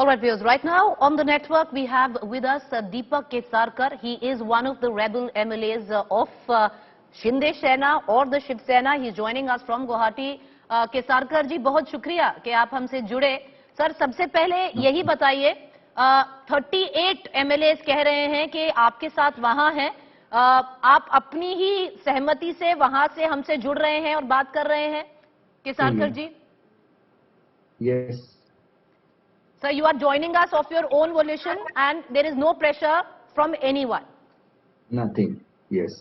All right, viewers. Right now on the network we have with us Deepak Kesarkar. He is one of the rebel MLAs of Shiv Sena or the Shiv Sena. He is joining us from Guwahati. केसारकर जी, बहुत शुक्रिया कि आप हमसे जुड़े. Sir, सबसे पहले यही बताइए, 38 MLAs कह रहे हैं कि आपके साथ वहां हैं. आप अपनी ही सहमति से वहां से हमसे जुड़ रहे हैं और बात कर रहे हैं, केसारकर जी? Yes. Sir, you are joining us of your own volition and there is no pressure from anyone. Nothing. Yes.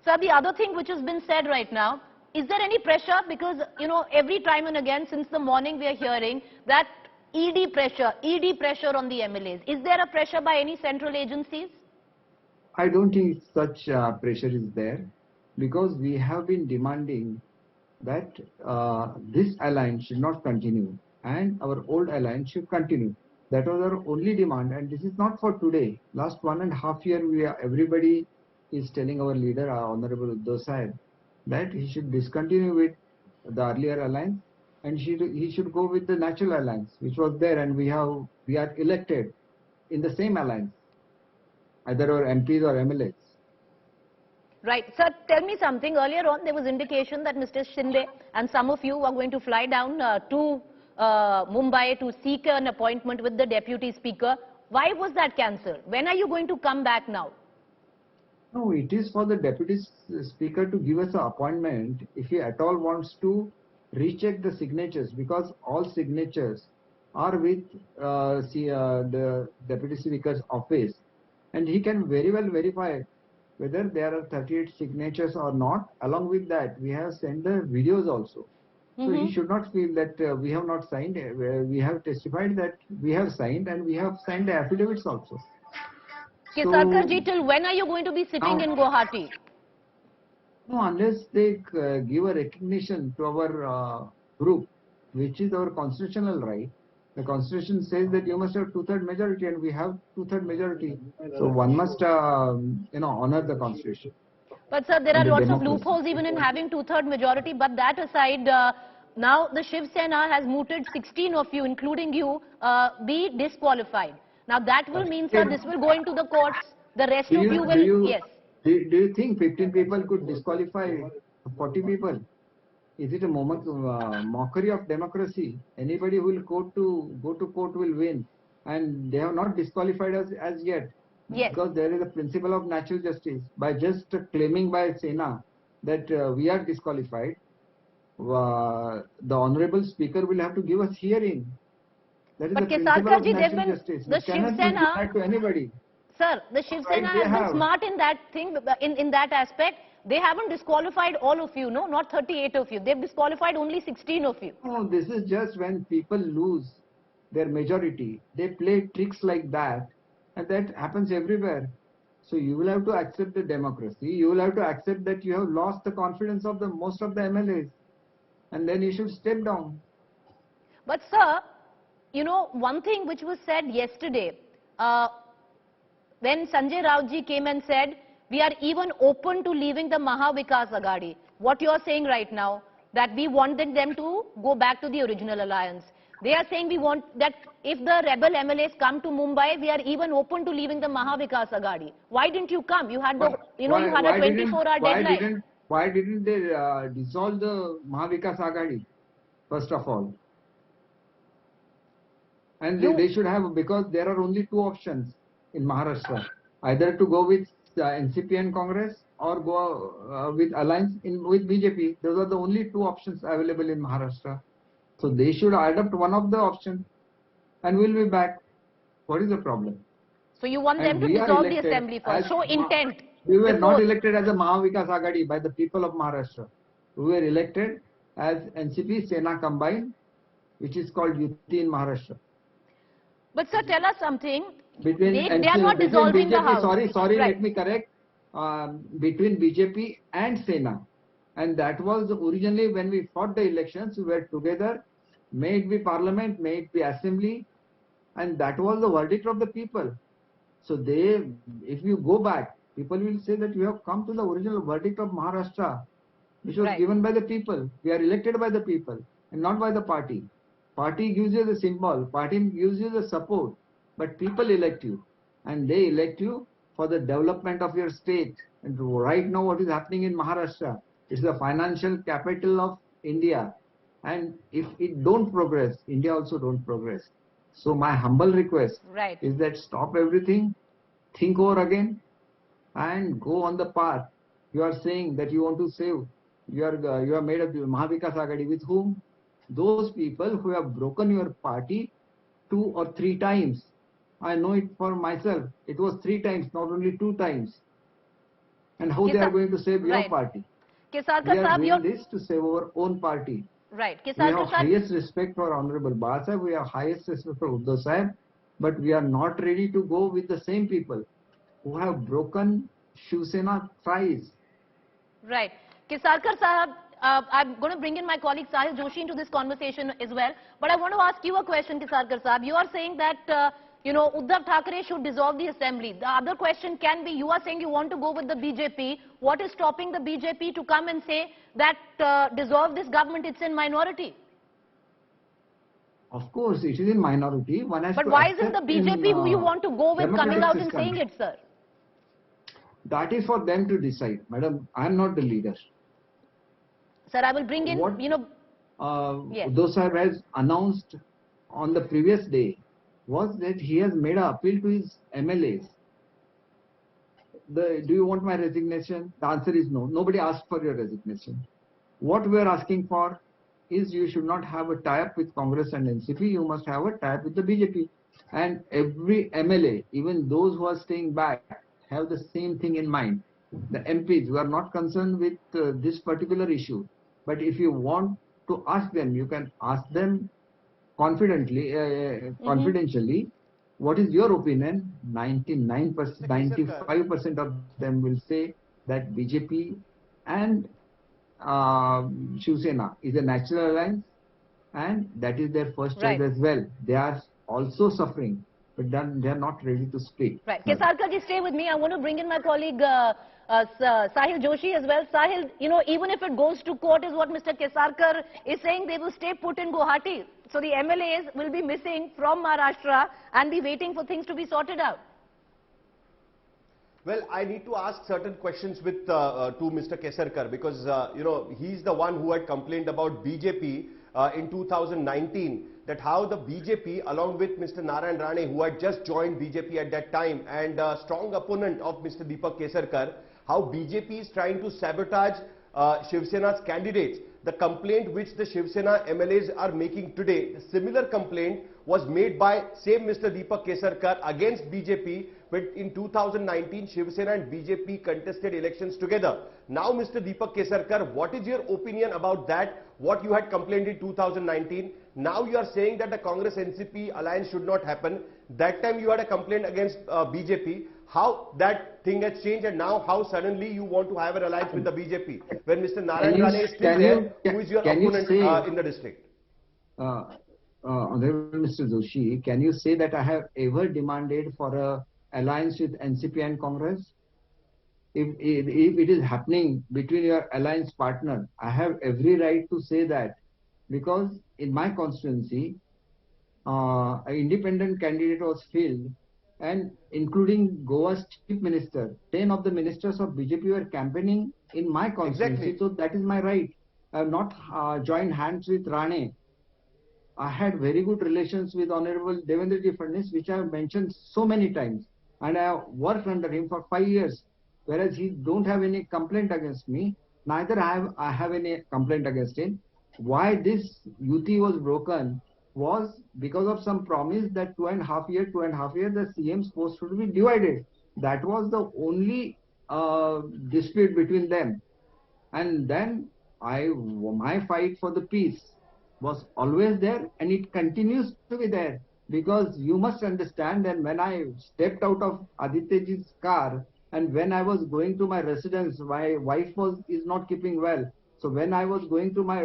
Sir, the other thing which has been said right now, is there any pressure? Because, you know, every time and again since the morning we are hearing that ED pressure on the MLAs. Is there a pressure by any central agencies? I don't think such pressure is there, because we have been demanding that this alliance should not continue and our old alliance should continue. That was our only demand, and this is not for today. Last 1.5 years, everybody is telling our leader, our Honorable Uddhav, that he should discontinue with the earlier alliance and he should go with the natural alliance which was there, and we are elected in the same alliance, either our MPs or MLAs. Right. Sir, tell me something. Earlier on there was indication that Mr. Shinde and some of you are going to fly down to Mumbai to seek an appointment with the Deputy Speaker. Why was that cancelled? When are you going to come back now? No, it is for the Deputy Speaker to give us an appointment if he at all wants to recheck the signatures, because all signatures are with the Deputy Speaker's office, and he can very well verify whether there are 38 signatures or not. Along with that, we have sent the videos also. So he should not feel that we have not signed. We have testified that we have signed, and we have signed the affidavits also. Kesarkar ji, till when are you going to be sitting in Guwahati? No, unless they give a recognition to our group, which is our constitutional right. The constitution says that you must have 2/3 majority, and we have 2/3 majority. So one must, honor the constitution. But sir, there are lots of loopholes even in having 2/3 majority. But that aside, now the Shiv Sena has mooted 16 of you, including you, be disqualified. Now that will mean, sir, this will go into the courts. The rest of you will, yes. Do you think 15 people could disqualify 40 people? Is it a mockery of democracy? Anybody who will go to court will win, and they have not disqualified us as yet. Yes. Because there is a principle of natural justice. By just claiming by Sena that we are disqualified, the Honorable Speaker will have to give us hearing. That is but the principle of ji, natural justice. the Shiv Sena to anybody. Sir, the Shiv Sena has been smart in that thing, in that aspect. They haven't disqualified all of you, no, not 38 of you. They've disqualified only 16 of you. No, this is just when people lose their majority. They play tricks like that, and that happens everywhere. So you will have to accept the democracy. You will have to accept that you have lost the confidence of most of the MLAs, and then you should step down. But sir, you know, one thing which was said yesterday, when Sanjay Raut ji came and said, we are even open to leaving the Mahavikas Aghadi. What you are saying right now, that we wanted them to go back to the original alliance. They are saying we want that if the rebel MLAs come to Mumbai, we are even open to leaving the Mahavikas Aghadi. Why didn't you come? You had the, you had a 24-hour deadline. Why didn't they dissolve the Mahavikas Aghadi, first of all? And they should have, because there are only two options in Maharashtra, either to go with NCP and Congress or go with alliance with BJP. Those are the only two options available in Maharashtra. So they should adopt one of the options, and we'll be back. What is the problem? So you want them to dissolve the assembly first, show intent. We were not elected as a Mahavikas Aghadi by the people of Maharashtra. We were elected as NCP Sena combined, which is called Yuti in Maharashtra. But sir, tell us something. They are not between dissolving BJP, the house. Sorry, right. Let me correct. Between BJP and Sena. And that was originally when we fought the elections, we were together. May it be parliament, may it be assembly. And that was the verdict of the people. So if you go back, people will say that you have come to the original verdict of Maharashtra, which was given by the people. We are elected by the people and not by the party. Party gives you the symbol, party gives you the support, but people elect you, and they elect you for the development of your state. And right now what is happening in Maharashtra, it's the financial capital of India, and if it don't progress, India also don't progress. So my humble request Right. is that stop everything, think over again, and go on the path. You are saying that you want to save. You are made up Mahavikas Agadi with whom? Those people who have broken your party 2 or 3 times. I know it for myself. It was 3 times, not only 2 times. And how they are going to save your Right. party? Kesarkar We are Sahab, doing this to save our own party. Right. We Kesarkar have Sahab, highest respect for Honorable Baba Sahib. We have highest respect for Uddhav Sahib. But we are not ready to go with the same people who have broken Shiv Sena thrice. right. Kesarkar Sahab, I'm going to bring in my colleague Sahil Joshi into this conversation as well. But I want to ask you a question, Kesarkar Sahab. You are saying that, Uddhav Thackeray should dissolve the assembly. The other question can be, you are saying you want to go with the BJP. What is stopping the BJP to come and say that dissolve this government, it's in minority? Of course, it is in minority. One has But to why isn't the accept BJP in who you want to go with coming democratic out and system. saying it, sir? That is for them to decide. Madam, I am not the leader. Sir, I will bring in, What yes. Uddhav Sahib has announced on the previous day was that he has made an appeal to his MLAs. Do you want my resignation? The answer is no. Nobody asked for your resignation. What we are asking for is you should not have a tie-up with Congress and NCP. You must have a tie-up with the BJP. And every MLA, even those who are staying back, have the same thing in mind. The MPs who are not concerned with this particular issue. But if you want to ask them, you can ask them confidentially, what is your opinion? 99%, 95% of them will say that BJP and Shiv Sena is a natural alliance, and that is their first choice as well. They are also suffering, but then they are not ready to speak. Right. Kesarkar ji, stay with me. I want to bring in my colleague Sahil Joshi as well. Sahil, even if it goes to court, is what Mr. Kesarkar is saying, they will stay put in Guwahati. So the MLAs will be missing from Maharashtra and be waiting for things to be sorted out. Well, I need to ask certain questions with to Mr. Kesarkar because he's the one who had complained about BJP in 2019, that how the BJP along with Mr. Narayan Rane, who had just joined BJP at that time and a strong opponent of Mr. Deepak Kesarkar, how BJP is trying to sabotage Shiv Sena's candidates. The complaint which the Shiv Sena MLAs are making today, the similar complaint was made by same Mr. Deepak Kesarkar against BJP, but in 2019 Shiv Sena and BJP contested elections together. Now Mr. Deepak Kesarkar, what is your opinion about that? What you had complained in 2019, now you are saying that the Congress NCP alliance should not happen. That time you had a complaint against BJP. How that thing has changed, and now how suddenly you want to have an alliance with the BJP when Mr. Narayan Rane is still there, who is your opponent in the district? Honorable Mr. Joshi, can you say that I have ever demanded for a alliance with NCP and Congress? If it is happening between your alliance partner, I have every right to say that, because in my constituency, an independent candidate was fielded, and including Goa's chief minister, 10 of the ministers of BJP were campaigning in my constituency. Exactly. So that is my right. I have not joined hands with Rane. I had very good relations with Honorable Devendraji Fadnavis, which I have mentioned so many times, and I have worked under him for 5 years, whereas he don't have any complaint against me. Neither I have any complaint against him. Why this yuti was broken was because of some promise that 2.5 years, the CM's post should be divided. That was the only dispute between them. And then my fight for the peace was always there, and it continues to be there, because you must understand that when I stepped out of Adityaji's car and when I was going to my residence, my wife is not keeping well. So when I was going to my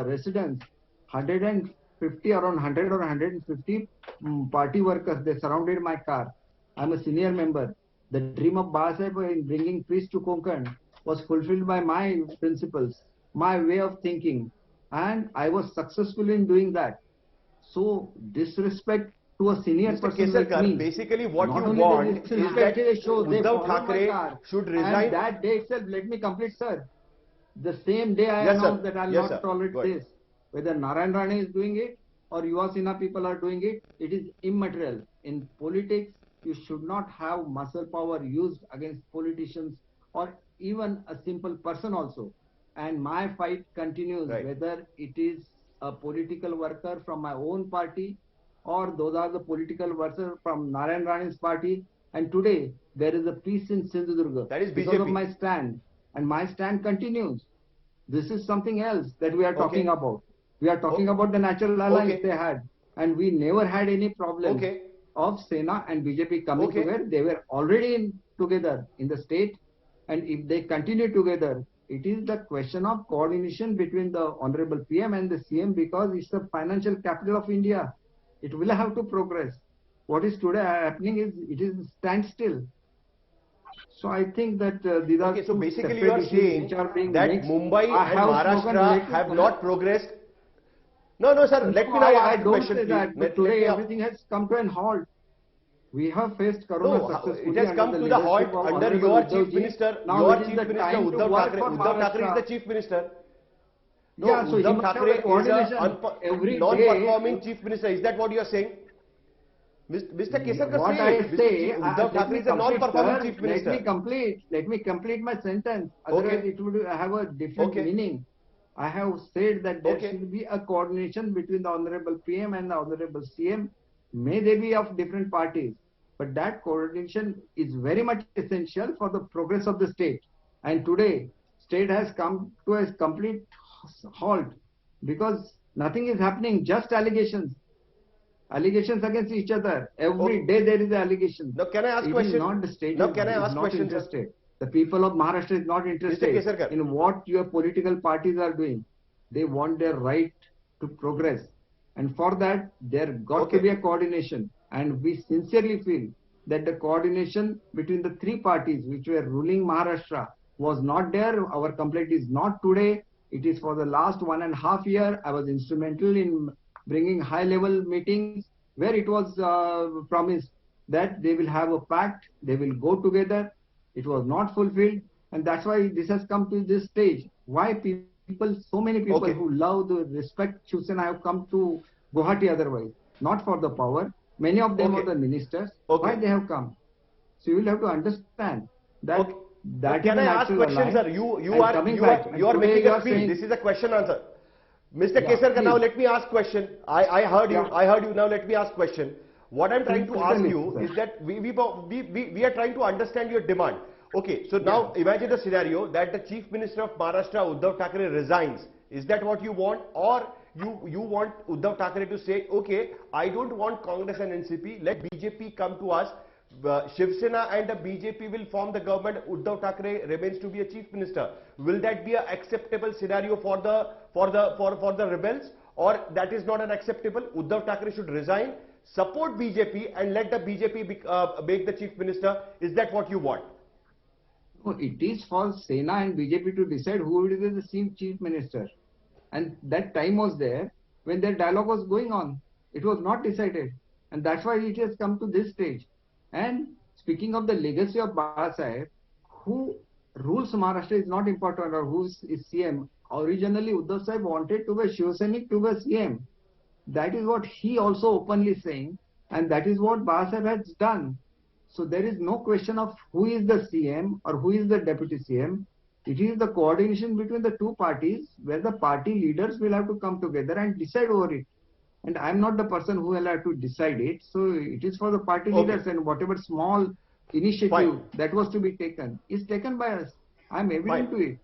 residence, 150, around 100 or 150 party workers, they surrounded my car. I'm a senior member. The dream of Baba in bringing peace to Konkan was fulfilled by my principles, my way of thinking, and I was successful in doing that. so disrespect to a senior Mr. person like Kesarkar, me. basically what Not you only want they is that disrespected, they show they Uddhav followed my Thackeray car. should And resign. that day itself, let me complete, sir. The same day I Yes, announced sir. that I'll Yes, not sir. tolerate Go ahead. this. Whether Narayan Rane is doing it or Yuva Sena people are doing it, it is immaterial. In politics, you should not have muscle power used against politicians or even a simple person also. And my fight continues, Right. whether it is a political worker from my own party or those are the political workers from Narayan Rane's party. And today, there is a peace in Sindhudurga That is because of BJP. my stand. And my stand continues. This is something else that we are talking Okay. about. We are talking Oh, about the natural alliance okay. they had. And we never had any problem Okay. of Sena and BJP coming Okay. together. They were already together in the state. And if they continue together, it is the question of coordination between the Honorable PM and the CM because it's the financial capital of India. It will have to progress. What is today happening is it is standstill. So I think that these are Okay, so two basically you separate are issues which saying are being that mixed. Mumbai I and have spoken Maharashtra have related. not progressed. No, no, sir. Let No, me now I ask the don't question, say please. that. But Let today me everything has come to an halt. We have faced Corona No, successfully it has under come the to the halt leadership of under Honorable your Uddhav chief ji. minister. Now Your it is chief the minister time to Uddhav work Thackeray. for Uddhav Thackeray is Maharashtra. the chief minister. No, Yeah, so he Uddhav must have Thackeray the is a coordination every non-performing day. chief minister. Is that what you are saying? Mr. Kesarkar, What say I it. say, Uddhav let Thackeray me is a complete, non-performing sir. chief Let me minister. complete. Let me complete my sentence. Otherwise, Okay. it would have a different Okay. meaning. I have said that there Okay. should be a coordination between the Honorable PM and the Honorable CM. May they be of different parties, but that coordination is very much essential for the progress of the state. And today, state has come to a complete halt because nothing is happening, just allegations. Allegations against each other. Every Okay. day there is an allegation. Now, can I ask It is question? not the state Now, can I is ask not question, sir? interested. The people of Maharashtra is not Mr. interested Kesarkar. in what your political parties are doing. They want their right to progress. And for that, there got to Okay. be a coordination. And we sincerely feel that the coordination between the three parties which were ruling Maharashtra was not there. Our complaint is not today. It is for the last 1.5 years. I was instrumental in bringing high-level meetings where it was promised that they will have a pact, they will go together. It was not fulfilled, and that's why this has come to this stage. Why people, so many people Okay. who love the respect Shiv Sena have come to Guwahati otherwise, not for the power. Many of them are Okay. the ministers. Why Okay. they have come? So you will have to understand that Okay. that is Can a I ask natural question, alliance. sir? You And are coming you back, are and you are today making you a are speech. saying, This is a question answer. Mr. yeah, Kesarkar, now please. let me ask question. I heard you. Yeah. I heard you. Now let me ask question. What I'm trying to ask Certainly, you sir. is that we are trying to understand your demand. Okay, so now imagine a scenario that the Chief Minister of Maharashtra, Uddhav Thackeray, resigns. Is that what you want, or you want Uddhav Thackeray to say, okay, I don't want Congress and NCP. Let BJP come to us. Shiv Sena and the BJP will form the government. Uddhav Thackeray remains to be a chief minister. Will that be an acceptable scenario for the rebels, or that is not an acceptable? Uddhav Thackeray should resign, support BJP, and let the BJP make the chief minister. Is that what you want? No, it is for Sena and BJP to decide who will be the chief minister. And that time was there when their dialogue was going on. It was not decided. And that's why it has come to this stage. And speaking of the legacy of Baba Saheb, who rules Maharashtra is not important, or who is CM. Originally, Uddhav Saheb wanted to be Shiv Sena to be CM. That is what he also openly saying. And that is what Baba Saheb has done. So there is no question of who is the CM or who is the deputy CM. It is the coordination between the two parties where the party leaders will have to come together and decide over it. And I'm not the person who will have to decide it. So it is for the party leaders, and whatever small initiative Fine. that was to be taken is taken by us. I'm evident Fine. to it.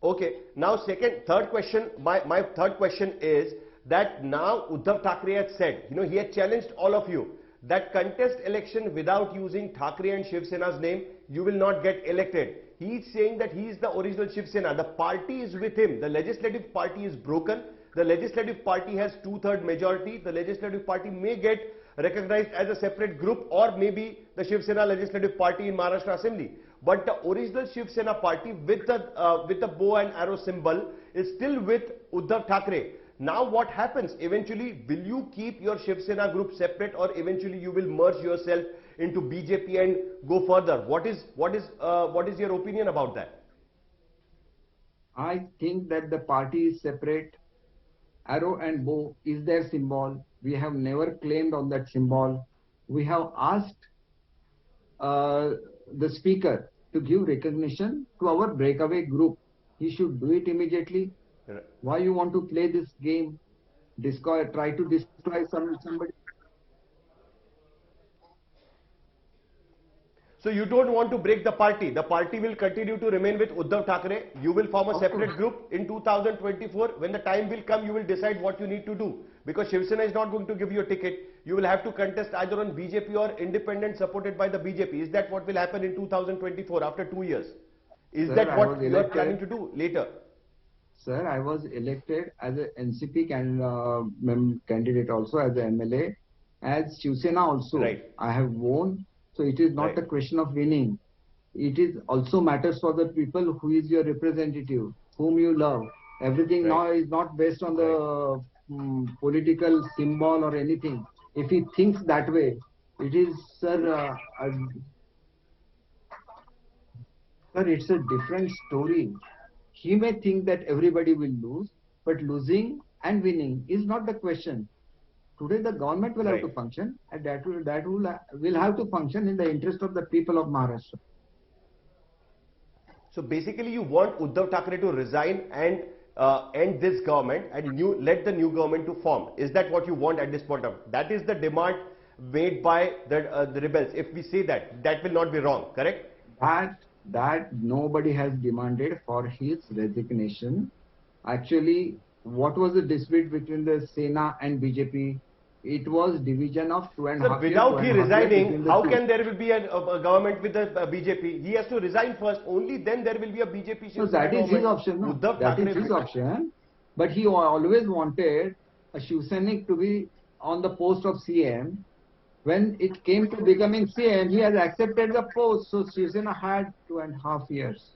Okay. Now, third question. My third question is that now Uddhav Thackeray has said, he had challenged all of you that contest election without using Thackeray and Shiv Sena's name, you will not get elected. He is saying that he is the original Shiv Sena. The party is with him. The legislative party is broken. The legislative party has 2/3 majority. The legislative party may get recognized as a separate group, or maybe the Shiv Sena legislative party in Maharashtra Assembly. But the original Shiv Sena party with the bow and arrow symbol is still with Uddhav Thackeray. Now what happens? Eventually, will you keep your Shiv Sena group separate, or eventually you will merge yourself into BJP and go further? What is your opinion about that? I think that the party is separate. Arrow and bow is their symbol. We have never claimed on that symbol. We have asked the speaker to give recognition to our breakaway group. He should do it immediately. Why you want to play this game? Try to destroy somebody. So you don't want to break the party. The party will continue to remain with Uddhav Thackeray. You will form a separate group in 2024. When the time will come, you will decide what you need to do. Because Shiv Sena is not going to give you a ticket. You will have to contest either on BJP or independent supported by the BJP. Is that what will happen in 2024 after 2 years? Is Sir, that what you are planning to do later? Sir, I was elected as an NCP candidate also, as an MLA, as Shiv Sena also. Right. I have won. So it is not a question of winning. It is also matters for the people who is your representative, whom you love. Everything now is not based on the political symbol or anything. If he thinks that way, it is, sir, sir, it's a different story. He may think that everybody will lose, but losing and winning is not the question. Today the government will have to function, and that will have to function in the interest of the people of Maharashtra. So basically you want Uddhav Thackeray to resign and end this government and let the new government to form. Is that what you want at this point of time? That is the demand made by the rebels. If we say that, that will not be wrong, correct? That nobody has demanded for his resignation. Actually, what was the dispute between the Sena and BJP? It was division of 2.5 years. Without he resigning, how can there will be a government with the BJP? He has to resign first. Only then there will be a BJP. So that is his option. No? That is his option. But he always wanted a Shiv Sainik to be on the post of CM. When it came to becoming CM, he has accepted the post. So Shiv Sena had 2.5 years.